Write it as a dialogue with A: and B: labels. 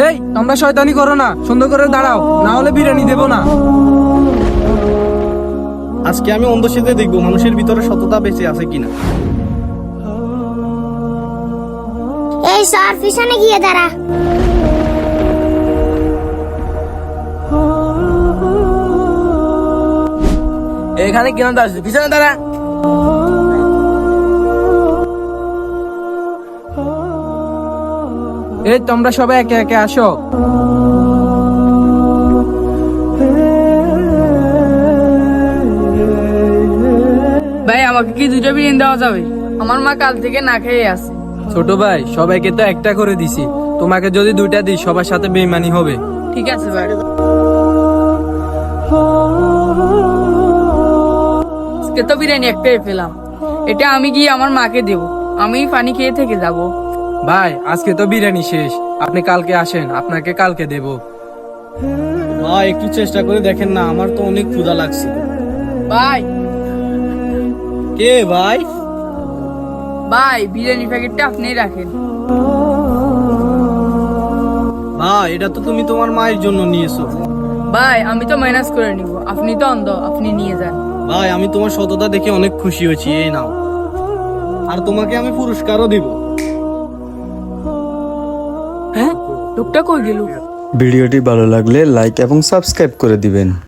A: এই তোমরা শয়তানি করো না, সুন্দর করে দাঁড়াও, না হলে বিরিয়ানি দেবো না।
B: আজকে আমি অন্ধ সেজে দেখবো মানুষের ভিতরে সততা বেঁচে আছে কিনা।
C: এই সর পিছনে গিয়ে দাঁড়া।
A: এখানে কেন দাঁড়াচ্ছিস? পিছনে দাঁড়া। এই তোমরা সবাই একে একে আসো।
D: ভাই আমাকে কি দুটো বিরিয়ানি দেওয়া যাবে? আমার মা কাল থেকে না খেয়ে আছে।
A: ছোট ভাই, সবাইকে তো একটা করে দিছি, তোমাকে যদি দুইটা দিই সবার সাথে বেইমানি হবে।
D: ঠিক আছে ভাই। আজকে তো বিরিয়ানি একটাই পেলাম, এটা আমি গিয়ে আমার মাকে দেব, আমি পানি খেয়ে থেকে যাব।
A: ভাই আজকে তো বিরিয়ানি শেষ, আপনি কালকে আসেন, আপনাকে কালকে দেব।
B: ভাই একটু চেষ্টা করে দেখেন না, আমার তো অনেক ক্ষুধা লাগছে।
D: ভাই
B: কে ভাই?
D: ভাই বিরিয়ানি প্যাকেটটা আপনিই রাখেন।
B: ভাই এটা তো তুমি তোমার মায়ের জন্য নিয়েছো।
D: ভাই আমি তো মাইনাস করে নিব, আপনি তো অন্ধ, আপনি নিয়ে যান।
B: ভাই আমি তোমার সততা দেখে অনেক খুশি হয়েছি, এই নাও। আর তোমাকে আমি পুরস্কারও দিব।
D: হ্যাঁ লোকটা কই গেল?
E: ভিডিওটি ভালো লাগলে লাইক এবং সাবস্ক্রাইব করে দিবেন।